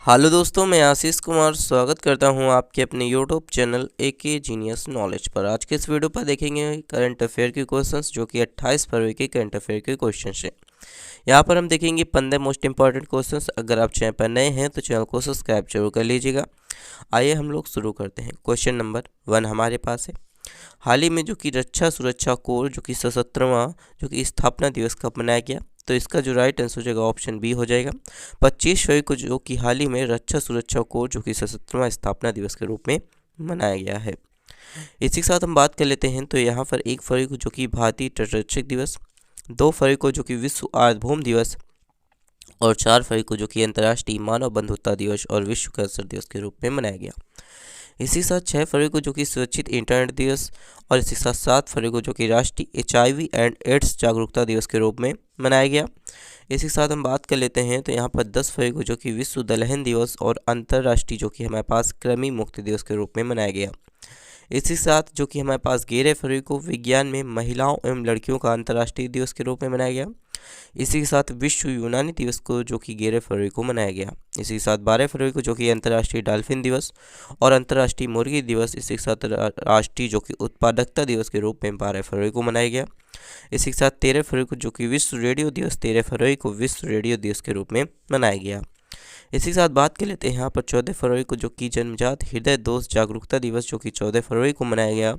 Hello दोस्तों, मैं आशीष कुमार स्वागत करता हूं आपके अपने YouTube channel AK Genius Knowledge पर। आज के इस वीडियो पर देखेंगे करंट अफेयर के क्वेश्चंस, जो कि 28 फरवरी के करंट अफेयर के क्वेश्चंस हैं। यहां पर हम देखेंगे 15 मोस्ट इंपॉर्टेंट क्वेश्चंस। अगर आप चैनल पर नए हैं तो चैनल को सब्सक्राइब जरूर कर लीजिएगा। आइए हम लोग शुरू करते हैं। क्वेश्चन नंबर 1 हमारे पास है, हाल ही में जो कि रक्षा सुरक्षा कोर जो कि 77वां जो कि स्थापना दिवस कब मनाया गया? तो इसका जो राइट आंसर हो जाएगा ऑप्शन बी हो जाएगा 25 फरवरी को, जो कि हाल ही में रक्षा सुरक्षा कोर जो कि 77वां स्थापना दिवस के रूप में मनाया गया है। इसी के साथ हम बात कर लेते हैं, तो यहाँ पर 1 फरवरी को जो कि भारतीय तटरक्षक दिवस, 2 फरवरी को जो कि विश्व आर्द्रभूमि दिवस, और 4 फरवरी को जो कि अंतर्राष्ट्रीय मानव बंधुता दिवस और विश्व कैंसर दिवस के रूप में मनाया गया। इसी के साथ 6 फरवरी को जो कि सुरक्षित इंटरनेट दिवस, और इसी के साथ 7 फरवरी को जो कि राष्ट्रीय HIV एंड एड्स जागरूकता दिवस के रूप में मनाया गया। इसी के साथ हम बात कर लेते हैं, तो यहाँ पर 10 फरवरी को जो कि विश्व दलहन दिवस और अंतर्राष्ट्रीय जो कि हमारे पास कृमि मुक्ति दिवस के रूप में मनाया गया। इसी के साथ जो कि हमारे पास 11 फरवरी को विज्ञान में महिलाओं एवं लड़कियों का अंतर्राष्ट्रीय दिवस के रूप में मनाया गया। इसी के साथ विश्व यूनानी दिवस को जो कि 11 फरवरी को मनाया गया। इसी के साथ 12 फरवरी को जो कि अंतर्राष्ट्रीय डॉल्फिन दिवस और अंतर्राष्ट्रीय मुर्गी दिवस, इसी के साथ राष्ट्रीय जो कि उत्पादकता दिवस के रूप में 12 फरवरी को मनाया गया। इसी के साथ 13 फरवरी को जो कि विश्व रेडियो दिवस, 13 फरवरी को विश्व रेडियो दिवस के रूप में मनाया गया। इसी के साथ बात कर लेते हैं यहाँ पर 14 फरवरी को जो कि जन्मजात हृदय दोष जागरूकता दिवस जो कि 14 फरवरी को मनाया गया।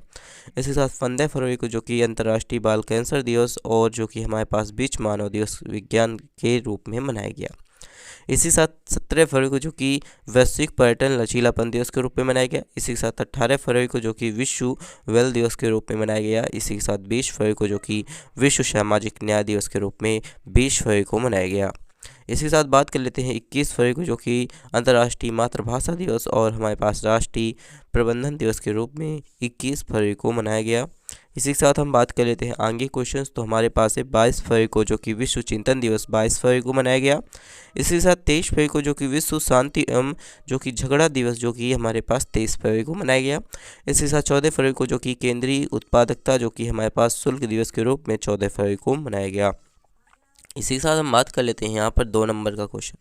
इसी के साथ 15 फरवरी को जो कि अंतर्राष्ट्रीय बाल कैंसर दिवस और जो कि हमारे पास बीच मानव दिवस विज्ञान के रूप में मनाया गया। इसी के साथ 17 फरवरी को जो कि वैश्विक पर्यटन लचीलापन दिवस के रूप में मनाया गया। इसी के साथ 18 फरवरी को जो कि विश्व वेल दिवस के रूप में मनाया गया। इसी के साथ 20 फरवरी को जो कि विश्व सामाजिक न्याय दिवस के रूप में 20 फरवरी को मनाया गया। इसी के साथ बात कर लेते हैं 21 फरवरी को, जो कि अंतर्राष्ट्रीय मातृभाषा दिवस और हमारे पास राष्ट्रीय प्रबंधन दिवस के रूप में 21 फरवरी को मनाया गया। इसी के साथ हम बात कर लेते हैं आगे क्वेश्चंस, तो हमारे पास है 22 फरवरी को जो कि विश्व चिंतन दिवस 22 फरवरी को मनाया गया। इसी के साथ 23 फरवरी को जो कि विश्व शांति एवं जो कि झगड़ा दिवस जो कि हमारे पास 23 फरवरी को मनाया गया। इसी के साथ 14 फरवरी को जो कि केंद्रीय उत्पादकता जो कि हमारे पास शुल्क दिवस के रूप में 14 फरवरी को मनाया गया। इसी के साथ हम बात कर लेते हैं यहाँ पर 2 नंबर का क्वेश्चन।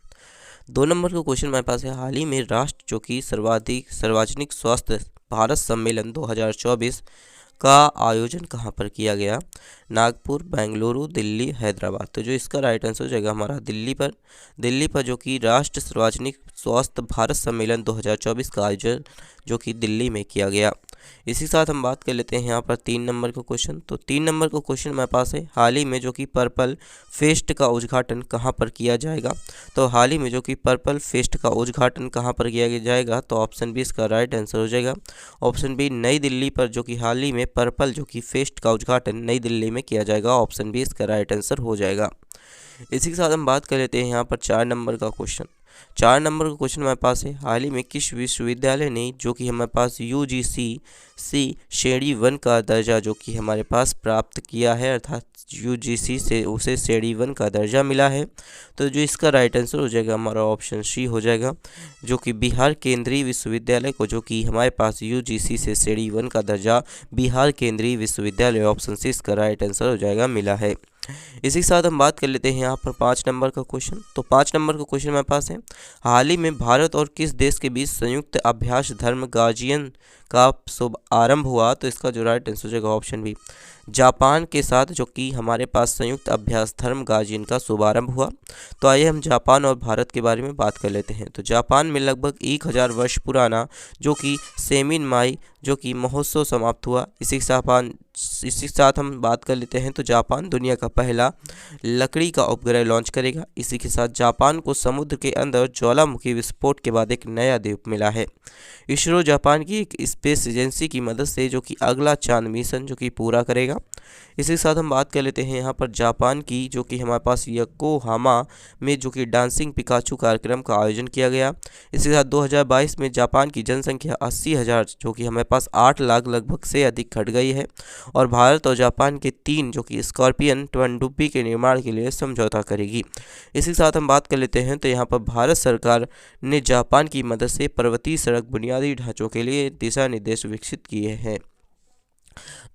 2 नंबर का क्वेश्चन हमारे पास है, हाल ही में राष्ट्र जो कि सर्वाधिक सार्वजनिक स्वास्थ्य भारत सम्मेलन 2024 का आयोजन कहाँ पर किया गया? नागपुर, बेंगलुरु, दिल्ली, हैदराबाद। तो जो इसका राइट आंसर हो जाएगा हमारा दिल्ली पर जो कि राष्ट्र सार्वजनिक स्वास्थ्य भारत सम्मेलन 2024 का आयोजन जो कि दिल्ली में किया गया। इसी के साथ हम बात कर लेते हैं यहाँ पर 3 नंबर का क्वेश्चन। तो 3 नंबर का क्वेश्चन हमारे पास है, हाल ही में जो कि पर्पल फेस्ट का उद्घाटन कहाँ पर किया जाएगा? तो हाल ही में जो कि पर्पल फेस्ट का उद्घाटन कहाँ पर किया जाएगा? तो ऑप्शन बी इसका राइट आंसर हो जाएगा। ऑप्शन बी नई दिल्ली पर जो कि हाल ही में पर्पल जो कि फेस्ट का उद्घाटन नई दिल्ली में किया जाएगा। ऑप्शन बी इसका राइट आंसर हो जाएगा। इसी के साथ हम बात कर लेते हैं यहाँ पर 4 नंबर का क्वेश्चन। 4 नंबर का क्वेश्चन हमारे पास है, हाल ही में किस विश्वविद्यालय ने जो कि हमारे पास UGC श्रेणी 1 का दर्जा जो कि हमारे पास प्राप्त किया है, अर्थात UGC से उसे श्रेणी 1 का दर्जा मिला है? तो जो इसका राइट आंसर हो जाएगा हमारा ऑप्शन सी हो जाएगा, जो कि बिहार केंद्रीय विश्वविद्यालय को जो कि हमारे पास UGC से श्रेणी 1 का दर्जा बिहार केंद्रीय विश्वविद्यालय, ऑप्शन सी इसका राइट आंसर हो जाएगा, मिला है। इसी के साथ हम बात कर लेते हैं यहाँ पर 5 नंबर का क्वेश्चन। तो 5 नंबर का क्वेश्चन हमारे पास है, हाल ही में भारत और किस देश के बीच संयुक्त अभ्यास धर्म गार्जियन का शुभ आरंभ हुआ? तो इसका जो राइट आंसर हो जाएगा ऑप्शन बी, जापान के साथ जो कि हमारे पास संयुक्त अभ्यास धर्म गार्जियन का शुभारंभ हुआ। तो आइए हम जापान और भारत के बारे में बात कर लेते हैं। तो जापान में लगभग 1000 वर्ष पुराना जो कि सेमिन माई जो कि महोत्सव समाप्त हुआ। इसी के साथ हम बात कर लेते हैं, तो जापान दुनिया का पहला लकड़ी का उपग्रह लॉन्च करेगा। इसी के साथ जापान को समुद्र के अंदर ज्वालामुखी विस्फोट के बाद एक नया द्वीप मिला है। इसरो जापान की एक स्पेस एजेंसी की मदद से जो कि अगला चांद मिशन जो कि पूरा करेगा। इसी के साथ हम बात कर लेते हैं यहाँ पर जापान की, जो कि हमारे पास योकोहामा में जो कि डांसिंग पिकाचू कार्यक्रम का आयोजन किया गया। इसी के साथ 2022 में जापान की जनसंख्या 80,000 जो कि हमारे पास 8 लाख लगभग से अधिक घट गई है। और भारत और जापान के 3 जो कि स्कॉर्पियन पनडुब्बी के निर्माण के लिए समझौता करेगी। इसी के साथ हम बात कर लेते हैं, तो यहाँ पर भारत सरकार ने जापान की मदद से पर्वतीय सड़क बुनियादी ढांचों के लिए दिशा निर्देश विकसित किए हैं।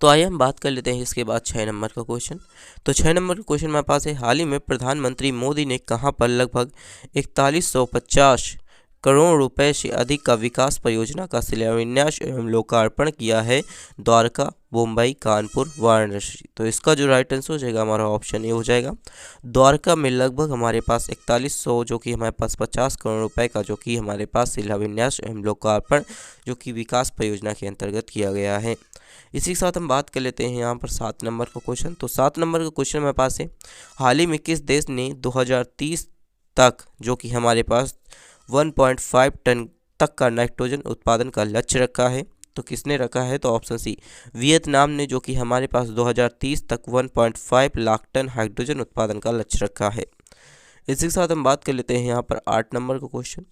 तो आइए हम बात कर लेते हैं इसके बाद 6 नंबर का क्वेश्चन। तो 6 नंबर का क्वेश्चन हमारे पास है, हाल ही में प्रधानमंत्री मोदी ने कहां पर लगभग 4150 करोड़ रुपए से अधिक का विकास परियोजना का शिलान्यास एवं लोकार्पण किया है द्वारका, मुंबई, कानपुर, वाराणसी। तो इसका जो राइट आंसर हो जाएगा हमारा ऑप्शन ए हो जाएगा। द्वारका में लगभग हमारे पास 4100 जो कि हमारे पास 50 करोड़ रुपए का जो कि हमारे पास शिलान्यास एवं लोकार्पण जो कि विकास परियोजना के अंतर्गत किया गया है। इसी के साथ हम बात कर लेते हैं यहाँ पर 7 नंबर का क्वेश्चन। तो 7 नंबर का क्वेश्चन हमारे पास है, हाल ही में किस देश ने 2030 तक जो कि हमारे पास 1.5 टन तक का नाइट्रोजन उत्पादन का लक्ष्य रखा है? तो किसने रखा है? तो ऑप्शन सी, वियतनाम ने, जो कि हमारे पास 2030 तक 1.5 लाख टन हाइड्रोजन उत्पादन का लक्ष्य रखा है। इसी के साथ हम बात कर लेते हैं यहाँ पर 8 नंबर का क्वेश्चन।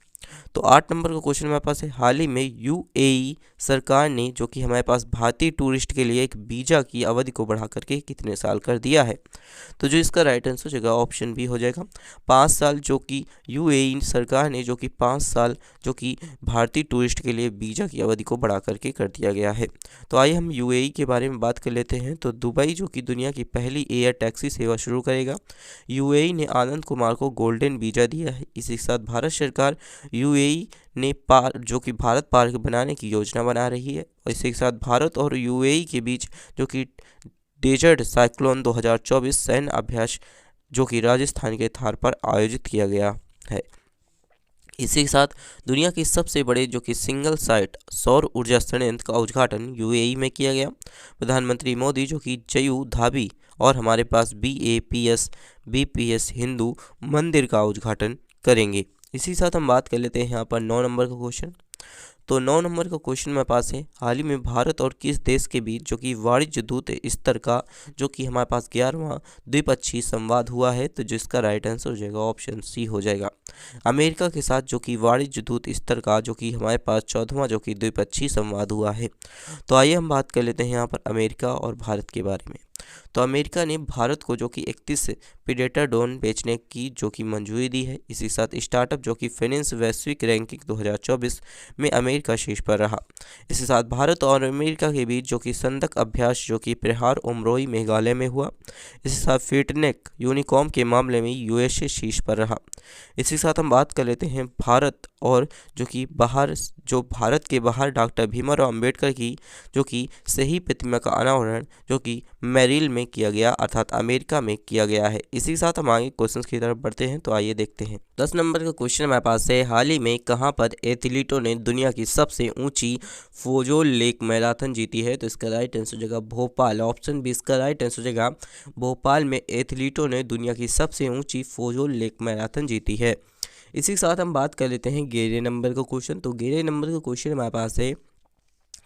तो 8 नंबर का क्वेश्चन हमारे पास है, हाल ही में यूएई सरकार ने जो कि हमारे पास भारतीय टूरिस्ट के लिए एक वीज़ा की अवधि को बढ़ा करके कितने साल कर दिया है? तो जो इसका राइट आंसर हो जाएगा ऑप्शन बी हो जाएगा 5 साल, जो कि यूएई सरकार ने जो कि 5 साल जो कि भारतीय टूरिस्ट के लिए वीज़ा की अवधि को बढ़ा करके कर दिया गया है। तो आइए हम यूएई के बारे में बात कर लेते हैं। तो दुबई जो कि दुनिया की पहली एयर टैक्सी सेवा शुरू करेगा। यूएई ने आनंद कुमार को गोल्डन वीज़ा दिया है। इसी के साथ भारत सरकार यूएई ने जो कि भारत पार्क बनाने की योजना बना रही है। और इसी के साथ भारत और यूएई के बीच जो कि डेजर्ट साइक्लोन 2024 सैन्य अभ्यास जो कि राजस्थान के थार पर आयोजित किया गया है। इसी के साथ दुनिया के सबसे बड़े जो कि सिंगल साइट सौर ऊर्जा संयंत्र का उद्घाटन यूएई में किया गया। प्रधानमंत्री मोदी जो कि जयू धाबी और हमारे पास बीपीएस हिंदू मंदिर का उद्घाटन करेंगे। इसी के साथ हम बात कर लेते हैं यहाँ पर 9 नंबर का क्वेश्चन। तो 9 नंबर का क्वेश्चन मेरे पास है, हाल ही में भारत और किस देश के बीच जो कि वाणिज्य दूत स्तर का जो कि हमारे पास 11वां द्विपक्षीय संवाद हुआ है? तो जिसका राइट आंसर हो जाएगा ऑप्शन सी हो जाएगा। अमेरिका के साथ जो कि वाणिज्य दूत स्तर का जो कि हमारे पास 14वां जो कि द्विपक्षीय संवाद हुआ है। तो आइए हम बात कर लेते हैं यहाँ पर अमेरिका और भारत के बारे में। तो अमेरिका ने भारत को जो कि 31 प्रीडेटर ड्रोन बेचने की जो कि मंजूरी दी है। इसी साथ स्टार्टअप जो कि फाइनेंस वैश्विक रैंकिंग 2024 में अमेरिका शीर्ष पर रहा। इसी साथ भारत और अमेरिका के बीच जो कि संदक अभ्यास जो कि प्रहार उमरोई मेघालय में हुआ। इसी साथ फिटनेक यूनिकॉम के मामले में यूएसए शीर्ष पर रहा। इसी साथ हम बात कर लेते हैं भारत और जो कि भारत के बाहर डॉक्टर भीमराव अंबेडकर की जो कि सही प्रतिमा का अनावरण जो कि मेरिल में किया गया अर्थात अमेरिका में किया गया है। इसी के साथ हम आगे क्वेश्चंस की तरफ बढ़ते हैं। तो आइए देखते हैं 10 नंबर का क्वेश्चन हमारे पास है, हाल ही में कहां पर एथलीटों ने दुनिया की सबसे ऊंची फोजोल लेक मैराथन जीती है? तो इसका राइट आंसर हो जाएगा भोपाल। ऑप्शन बी इसका राइट आंसर हो जाएगा भोपाल में एथलीटों ने दुनिया की सबसे ऊंची फोजोल लेक मैराथन जीती है। इसी के साथ हम बात कर लेते हैं 11 नंबर का क्वेश्चन। तो 11 नंबर का क्वेश्चन हमारे पास है,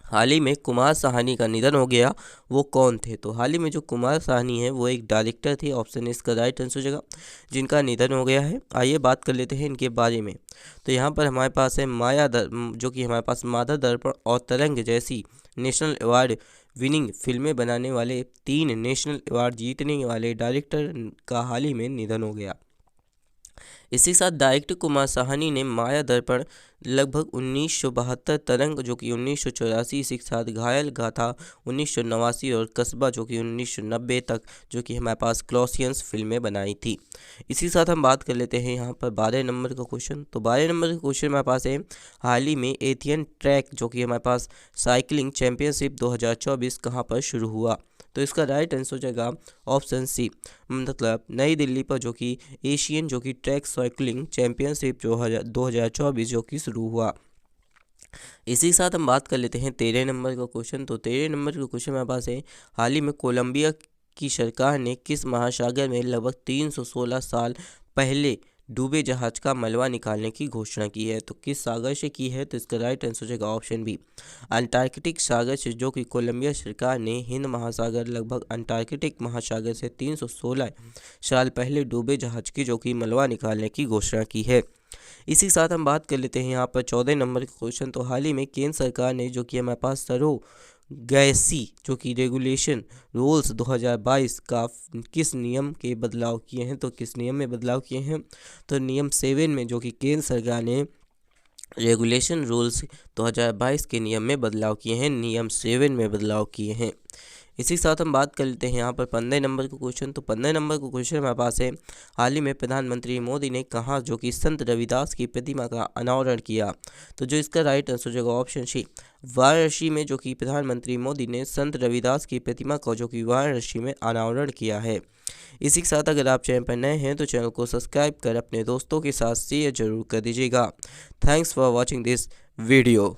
हाल ही में कुमार साहनी का निधन हो गया, वो कौन थे? तो हाल ही में जो कुमार साहनी है वो एक डायरेक्टर थे। ऑप्शन इसका राइट आंसर हो जाएगा जिनका निधन हो गया है। आइए बात कर लेते हैं इनके बारे में। तो यहाँ पर हमारे पास है जो कि हमारे पास मादा दर्पण और तरंग जैसी नेशनल अवार्ड विनिंग फिल्में बनाने वाले 3 नेशनल अवार्ड जीतने वाले डायरेक्टर का हाल ही में निधन हो गया। इसी के साथ डायरेक्टर कुमार साहनी ने माया दर्पण लगभग 1972, तरंग जो कि 1984, इसी के साथ घायल गाथा 1989 और कस्बा जो कि 1990 तक जो कि हमारे पास क्लॉसियंस फिल्में बनाई थी। इसी के साथ हम बात कर लेते हैं यहाँ पर 12 नंबर का क्वेश्चन। तो 12 नंबर का क्वेश्चन हमारे पास है, हाल ही में एशियन ट्रैक जो कि हमारे पास साइकिलिंग चैंपियनशिप 2024 कहाँ पर शुरू हुआ? तो इसका राइट आंसर हो जाएगा ऑप्शन सी, मतलब नई दिल्ली पर जो कि एशियन जो कि ट्रैक साइकिलिंग चैंपियनशिप जो 2024 जो कि शुरू हुआ। इसी के साथ हम बात कर लेते हैं 13 नंबर का क्वेश्चन। तो 13 नंबर का क्वेश्चन हमारे पास है, हाल ही में कोलंबिया की सरकार ने किस महासागर में लगभग 316 साल पहले डूबे जहाज का मलबा निकालने की घोषणा की है? तो किस सागर से की है? तो इसका राइट आंसर हो जाएगा ऑप्शन बी, अंटार्कटिक सागर से, जो कि कोलंबिया सरकार ने हिंद महासागर लगभग अंटार्कटिक महासागर से 316 साल पहले डूबे जहाज की जो कि मलबा निकालने की घोषणा की है। इसी के साथ हम बात कर लेते हैं यहाँ पर 14 नंबर का क्वेश्चन। तो हाल ही में केंद्र सरकार ने जो कि हमारे पास गैसी जो कि रेगुलेशन रूल्स 2022 का किस नियम के बदलाव किए हैं? तो किस नियम में बदलाव किए हैं? तो नियम 7 में जो कि केंद्र सरकार ने रेगुलेशन रूल्स 2022 के नियम में बदलाव किए हैं, नियम 7 में बदलाव किए हैं। इसी के साथ हम बात कर लेते हैं यहाँ पर 15 नंबर का क्वेश्चन। तो 15 नंबर का क्वेश्चन हमारे पास है, हाल ही में प्रधानमंत्री मोदी ने कहा जो कि संत रविदास की प्रतिमा का अनावरण किया। तो जो इसका राइट आंसर जो ऑप्शन सी वाराणसी में जो कि प्रधानमंत्री मोदी ने संत रविदास की प्रतिमा का जो कि वाराणसी में अनावरण किया है। इसी के साथ अगर आप चैनल पर नए हैं तो चैनल को सब्सक्राइब कर अपने दोस्तों के साथ शेयर जरूर कर दीजिएगा। Thanks for watching this video.